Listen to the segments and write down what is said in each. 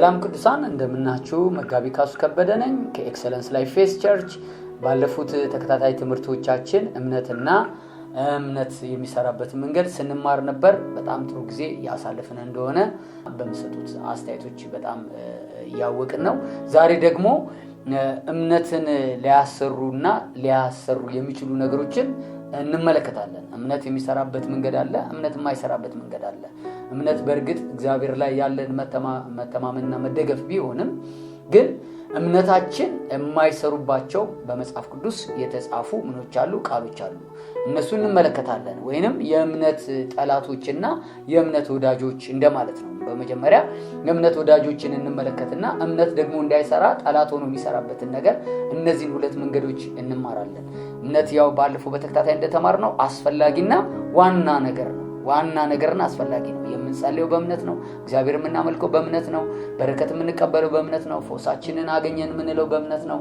ሰላም ቅዱሳን እንደምናችሁ መጋቢ ካሱ ከበደ ነኝ ከኤክሰለንስ ላይፍ ፌስ ቸርች። ባለፉት ተከታታይ ትምህርቶቻችን እምነት የሚሰራበት መንገድ ስንማር ነበር። በጣም ጥሩ ጊዜ ያሳለፈን እንደሆነ በመሰጡት አስተያየቶች በጣም ያወቅን ነው። ዛሬ ደግሞ እምነትን ሊያሰሩ የሚችሉ ነገሮችን እንመለከታለን። እምነት የሚሰራበት መንገድ አለ፣ እምነት የማይሰራበት መንገድ አለ። እምነት በእርግጥ እግዚአብሔር ላይ ያለን መተማመንና መደገፍ ቢሆንም ግን እምነታችን የማይሰሩባቸው በመጽሐፍ ቅዱስ የተጻፉ ምኖች አሉ፣ ቃሎች አሉ። እነሱን እንመለከታለን። ወይንም የእምነት ጠላቶችና የእምነት ወዳጆች እንደማለት ነው። በመጀመሪያ የእምነት ወዳጆችን እንመለከትና እምነት ደግሞ እንዳይሰራ ጠላት ሆኖ የሚሰራበትን ነገር እነዚህን ሁለት መንገዶች እንማራለን። እምነት ያው ባለፈው በተከታታይ እንደተማርነው አስፈላጊና ዋና ነገርና አስፈላጊ ነው። የምንጸልየው በእምነት ነው። እግዚአብሔር የምናመልከው በእምነት ነው። በረከት የምንቀበለው በእምነት ነው። ፈውሳችንን አገኘን የምንለው በእምነት ነው።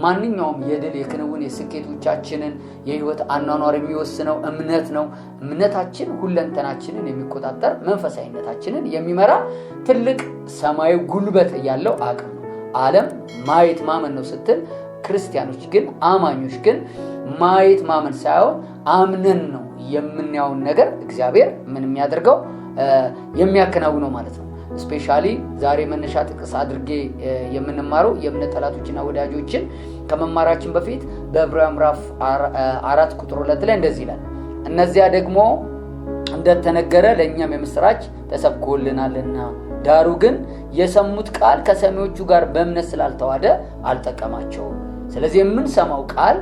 ማንኛውም የድል የክንውን የስኬቶቻችንን የህይወት አኗኗር የሚወስነው እምነት ነው። እምነታችን ሁለንተናችንን የሚቆጣጠር መንፈሳዊነታችንን የሚመራ ትልቅ ሰማያዊ ጉልበት ያለው አቅም ነው። ዓለም ማየት ማመን ነው ስትል፣ ክርስቲያኖች ግን አማኞች ግን ማየት ማመን ሳይሆን አምነን ነው የምናየውን ነገር እግዚአብሔር ምን የሚያደርገው የሚያከናውነው ማለት ነው። ስፔሻሊ ዛሬ መነሻ ጥቅስ አድርጌ የምንማረው የእምነት ጠላቶችና ወዳጆችን ከመማራችን በፊት በዕብራውያን ምዕራፍ 4 ቁጥር 2 ላይ እንደዚህ ይላል፣ እነዚያ ደግሞ እንደተነገረ ለእኛም የምስራች ተሰብኮልናልና ዳሩ ግን የሰሙት ቃል ከሰሚዎቹ ጋር በእምነት ስላልተዋደ አልጠቀማቸውም። ስለዚህ የምንሰማው ቃል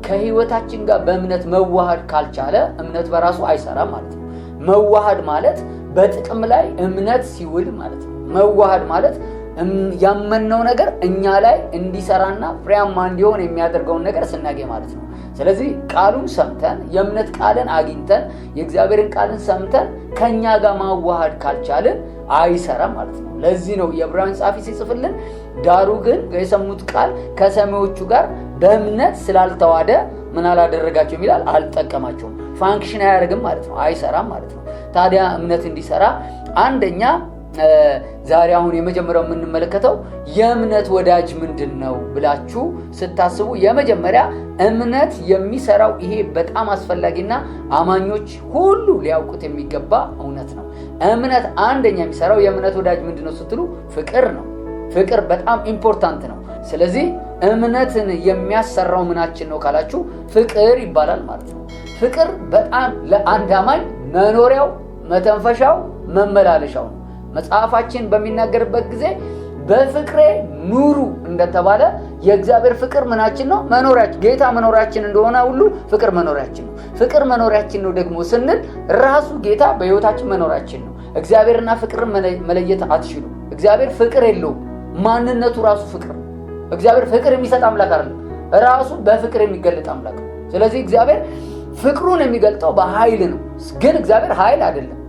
ከህይወታችን ጋር በእምነት መዋሃድ ካልቻለ እምነት በራሱ አይሰራም ማለት ነው። መዋሃድ ማለት በጥቅም ላይ እምነት ሲውል ማለት ነው። መዋሃድ ማለት ያመነው ነገር እኛ ላይ እንዲሰራና ፍሬያማ እንዲሆን የሚያደርገውን ነገር ስናገኝ ማለት ነው። ስለዚህ ቃሉን ሰምተን የእምነት ቃልን አግኝተን የእግዚአብሔርን ቃልን ሰምተን ከኛ ጋር ማዋሃድ ካልቻልን አይሰራም ማለት ነው። ለዚህ ነው የዕብራውያን ጻፊ ሲጽፍልን ዳሩ ግን የሰሙት ቃል ከሰሚዎቹ ጋር በእምነት ስላልተዋደ ምን አላደረጋቸውም ይላል፣ አልጠቀማቸውም። ፋንክሽን አያደርግም ማለት ነው፣ አይሰራም ማለት ነው። ታዲያ እምነት እንዲሰራ አንደኛ ዛሬ አሁን የመጀመሪያው የምንመለከተው የእምነት ወዳጅ ምንድነው ብላችሁ ስታስቡ የመጀመሪያ እምነት የሚሰራው ይሄ በጣም አስፈላጊና አማኞች ሁሉ ሊያውቁት የሚገባ እውነት ነው። እምነት አንደኛ የሚሰራው የእምነት ወዳጅ ምንድነው ስትሉ ፍቅር ነው። ፍቅር በጣም ኢምፖርታንት ነው። ስለዚህ እምነትን የሚያሰራው ምናችን ነው ካላችሁ ፍቅር ይባላል ማለት ነው። ፍቅር በጣም ለአንድ አማኝ መኖሪያው፣ መተንፈሻው፣ መመላለሻው ነው። መጽሐፋችን በሚናገርበት ጊዜ በፍቅሬ ኑሩ እንደተባለ የእግዚአብሔር ፍቅር ምናችን ነው? መኖሪያችን። ጌታ መኖሪያችን እንደሆነ ሁሉ ፍቅር መኖሪያችን ነው። ፍቅር መኖሪያችን ነው ደግሞ ስንል ራሱ ጌታ በህይወታችን መኖሪያችን ነው። እግዚአብሔርና ፍቅርን መለየት አትችሉም። እግዚአብሔር ፍቅር የለውም። ማንነቱ ራሱ ፍቅር። እግዚአብሔር ፍቅር የሚሰጥ አምላክ አይደለም፣ ራሱ በፍቅር የሚገለጥ አምላክ ነው። ስለዚህ እግዚአብሔር ፍቅሩን የሚገልጠው በኃይል ነው። ግን እግዚአብሔር ኃይል አይደለም።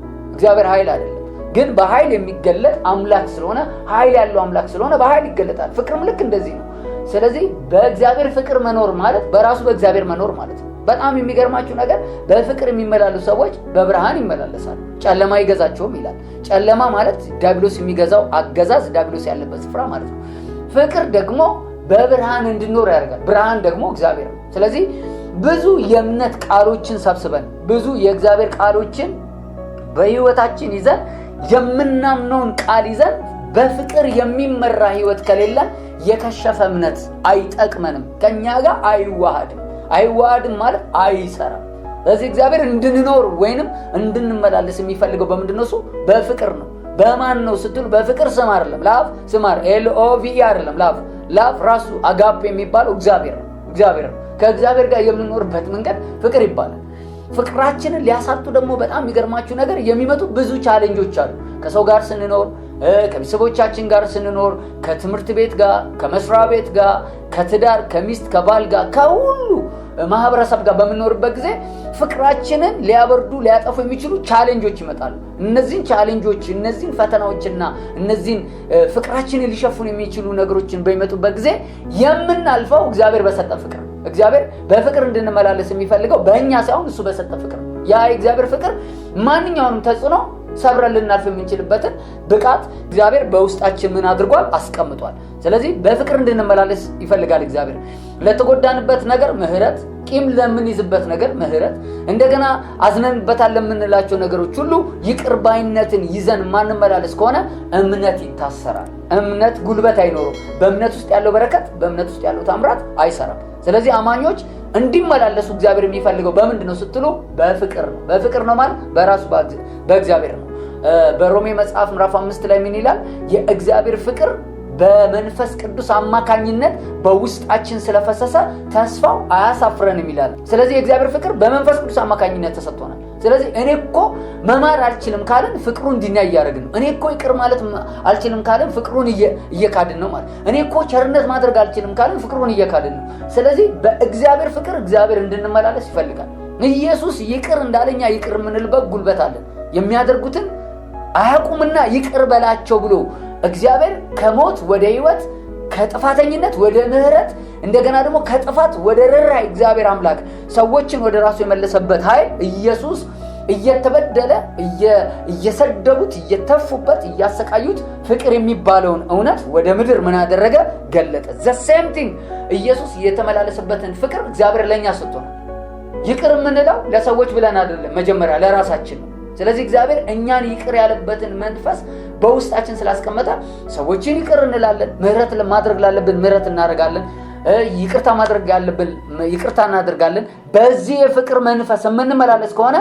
ግን በኃይል የሚገለጥ አምላክ ስለሆነ ኃይል ያለው አምላክ ስለሆነ በኃይል ይገለጣል። ፍቅርም ልክ እንደዚህ ነው። ስለዚህ በእግዚአብሔር ፍቅር መኖር ማለት በራሱ በእግዚአብሔር መኖር ማለት ነው። በጣም የሚገርማችሁ ነገር በፍቅር የሚመላለሱ ሰዎች በብርሃን ይመላለሳሉ፣ ጨለማ አይገዛቸውም ይላል። ጨለማ ማለት ዲያብሎስ የሚገዛው አገዛዝ፣ ዲያብሎስ ያለበት ስፍራ ማለት ነው። ፍቅር ደግሞ በብርሃን እንድንኖር ያደርጋል። ብርሃን ደግሞ እግዚአብሔር ነው። ስለዚህ ብዙ የእምነት ቃሎችን ሰብስበን ብዙ የእግዚአብሔር ቃሎችን በህይወታችን ይዘን የምናምነውን ቃል ይዘን በፍቅር የሚመራ ህይወት ከሌለን የከሸፈ እምነት አይጠቅመንም፣ ከኛ ጋር አይዋሃድም ማለት አይሰራም። ስለዚህ እግዚአብሔር እንድንኖር ወይንም እንድንመላለስ የሚፈልገው በምንድን ነው? እሱ በፍቅር ነው። በማን ነው ስትሉ በፍቅር ስም አይደለም፣ ላፍ ስም LOVE አይደለም። ላፍ ራሱ አጋፔ የሚባለው እግዚአብሔር ነው። ከእግዚአብሔር ጋር የምንኖርበት መንገድ ፍቅር ይባላል። ፍቅራችንን ሊያሳጡ ደግሞ በጣም የሚገርማችሁ ነገር የሚመጡ ብዙ ቻሌንጆች አሉ። ከሰው ጋር ስንኖር፣ ከቤተሰቦቻችን ጋር ስንኖር፣ ከትምህርት ቤት ጋር፣ ከመስሪያ ቤት ጋር፣ ከትዳር፣ ከሚስት፣ ከባል ጋር፣ ከሁሉ ማህበረሰብ ጋር በምንኖርበት ጊዜ ፍቅራችንን ሊያበርዱ ሊያጠፉ የሚችሉ ቻሌንጆች ይመጣሉ። እነዚህን ቻሌንጆች፣ እነዚህን ፈተናዎችና እነዚህን ፍቅራችንን ሊሸፍኑ የሚችሉ ነገሮችን በሚመጡበት ጊዜ የምናልፈው እግዚአብሔር በሰጠን ፍቅር። እግዚአብሔር በፍቅር እንድንመላለስ የሚፈልገው በእኛ ሳይሆን እሱ በሰጠን ፍቅር። ያ የእግዚአብሔር ፍቅር ማንኛውንም ተጽዕኖ ሰብረን ልናልፍ የምንችልበትን ብቃት እግዚአብሔር በውስጣችን ምን አድርጓል? አስቀምጧል። ስለዚህ በፍቅር እንድንመላለስ ይፈልጋል እግዚአብሔር። ለተጎዳንበት ነገር ምህረት፣ ቂም ለምንይዝበት ነገር ምህረት፣ እንደገና አዝነንበታል ለምንላቸው ነገሮች ሁሉ ይቅር ባይነትን ይዘን ማንመላለስ ከሆነ እምነት ይታሰራል። እምነት ጉልበት አይኖረው። በእምነት ውስጥ ያለው በረከት፣ በእምነት ውስጥ ያለው ታምራት አይሰራም። ስለዚህ አማኞች እንዲመላለሱ እግዚአብሔር የሚፈልገው በምንድን ነው ስትሉ በፍቅር ነው። በፍቅር ነው ማለት በራሱ በእግዚአብሔር ነው። በሮሜ መጽሐፍ ምዕራፍ 5 ላይ ምን ይላል? የእግዚአብሔር ፍቅር በመንፈስ ቅዱስ አማካኝነት በውስጣችን ስለፈሰሰ ተስፋው አያሳፍረንም ይላል። ስለዚህ የእግዚአብሔር ፍቅር በመንፈስ ቅዱስ አማካኝነት ተሰጥቶናል። ስለዚህ እኔ እኮ መማር አልችልም ካልን ፍቅሩን እንዲና እያደረግን ነው። እኔ እኮ ይቅር ማለት አልችልም ካልን ፍቅሩን እየካድን ነው ማለት። እኔ እኮ ቸርነት ማድረግ አልችልም ካልን ፍቅሩን እየካድን ነው። ስለዚህ በእግዚአብሔር ፍቅር እግዚአብሔር እንድንመላለስ ይፈልጋል። ኢየሱስ ይቅር እንዳለኛ ይቅር የምንልበት ጉልበት አለን። የሚያደርጉትን አያውቁምና ይቅር በላቸው ብሎ እግዚአብሔር ከሞት ወደ ሕይወት፣ ከጥፋተኝነት ወደ ምህረት፣ እንደገና ደግሞ ከጥፋት ወደ ርኅራኄ እግዚአብሔር አምላክ ሰዎችን ወደ ራሱ የመለሰበት ኃይል ኢየሱስ እየተበደለ እየሰደቡት፣ እየተፉበት፣ እያሰቃዩት ፍቅር የሚባለውን እውነት ወደ ምድር ምን አደረገ? ገለጠ። the same thing ኢየሱስ የተመላለሰበትን ፍቅር እግዚአብሔር ለኛ ሰጥቶናል። ይቅር የምንለው ለሰዎች ብለን አይደለም፣ መጀመሪያ ለራሳችን ነው። ስለዚህ እግዚአብሔር እኛን ይቅር ያለበትን መንፈስ በውስጣችን ስላስቀመጠ ሰዎችን ይቅር እንላለን። ምህረት ማድረግ ላለብን ምህረት እናደርጋለን። ይቅርታ ማድረግ ያለብን ይቅርታ እናደርጋለን። በዚህ የፍቅር መንፈስ የምንመላለስ ከሆነ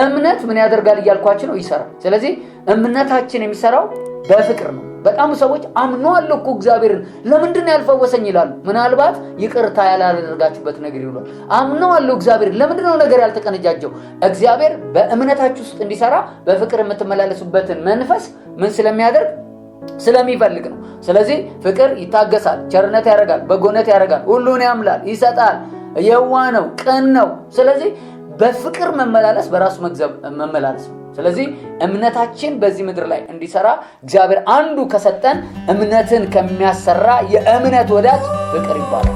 እምነት ምን ያደርጋል እያልኳችሁ ነው? ይሰራል። ስለዚህ እምነታችን የሚሰራው በፍቅር ነው። በጣም ሰዎች አምነዋል እኮ እግዚአብሔርን ለምንድን ነው ያልፈወሰኝ ይላሉ። ምናልባት ይቅርታ ያላደረጋችሁበት ነገር ይሏል። አምነዋል እግዚአብሔርን ለምንድን ነው ነገር ያልተቀነጃጀው? እግዚአብሔር በእምነታችሁ ውስጥ እንዲሰራ በፍቅር የምትመላለሱበትን መንፈስ ምን ስለሚያደርግ ስለሚፈልግ ነው። ስለዚህ ፍቅር ይታገሳል፣ ቸርነት ያደርጋል፣ በጎነት ያደርጋል፣ ሁሉን ያምላል፣ ይሰጣል፣ የዋህ ነው፣ ቅን ነው። ስለዚህ በፍቅር መመላለስ በራሱ መመላለስ ነው። ስለዚህ እምነታችን በዚህ ምድር ላይ እንዲሰራ እግዚአብሔር አንዱ ከሰጠን እምነትን ከሚያሰራ የእምነት ወዳጅ ፍቅር ይባላል።